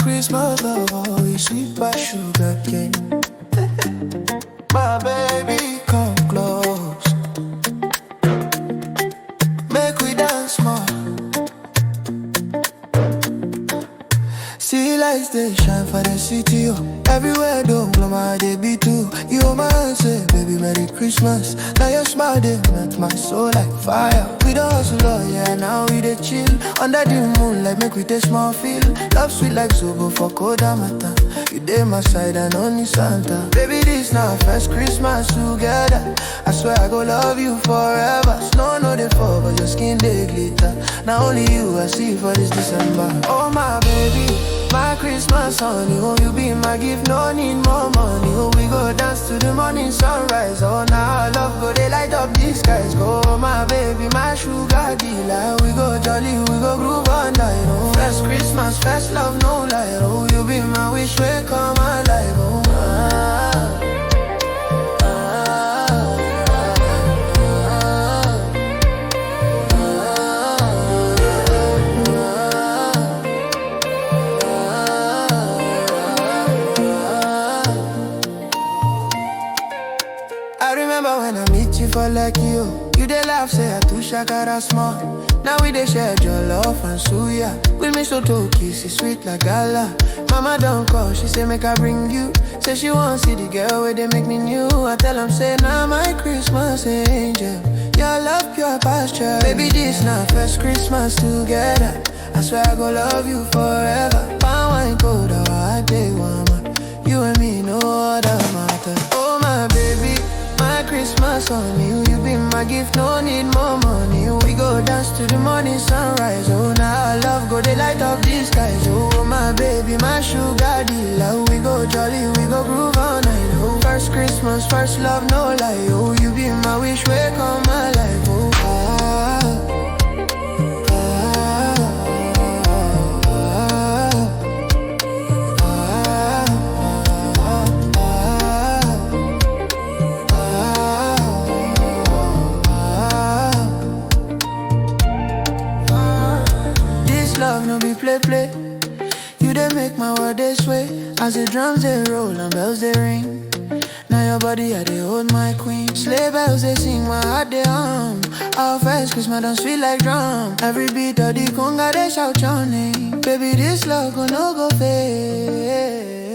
Christmas love always sweet by sugar cane. My baby, come close. Make we dance more. See lights they shine for the city, oh. Everywhere don't blow my day be too. You my answer, baby, Merry Christmas. Now your smile they melt my soul like fire. We don't hustle, oh yeah, now we dey chill under the moonlight, make we take small feel. Love sweet like Zobo for Koda Mata. You dey my side and only Santa. Baby, this now first Christmas together. I swear I go love you forever. Snow no dey fall, but your skin dey glitter. Now only you I see for this December. Oh my baby, my Christmas honey, oh you be my gift, no need more money. Oh we go dance to the morning sunrise. Oh now love go they light up the skies. Go my baby, my sugar dealer. We go jolly, we go groove all night. Oh first Christmas, first love, no lie. Oh you be my wish, we come alive. Oh I remember when I meet you for like you. You dey laugh, say I too shakara small. Now we dey share your love and suya. With me so to kiss, it's sweet like gala. Mama don't call, she say make I bring you. Say she won't see the girl where they make me new. I tell them say now my Christmas angel. Your love pure pasture. Baby this now first Christmas together. I swear I go love you forever. Pound wine cold, our day warmer. You and me no other matter. Oh my baby, my Christmas on you. You be my gift, no need more money. We go dance to the morning sunrise. Oh now our love go they light up the skies. Oh my baby, my sugar dealer. We go jolly, we go groove all night. Oh first Christmas, first love, no lie. Oh you be my wish, we come alive. Oh love no be play play. You dey make my world this way. As the drums they roll and bells they ring. Now your body I dey hold my queen. Sleigh bells they sing, my heart they hum. Our first Christmas done sweet like drum. Every beat of the conga they shout your name. Baby this love gon' no go fade.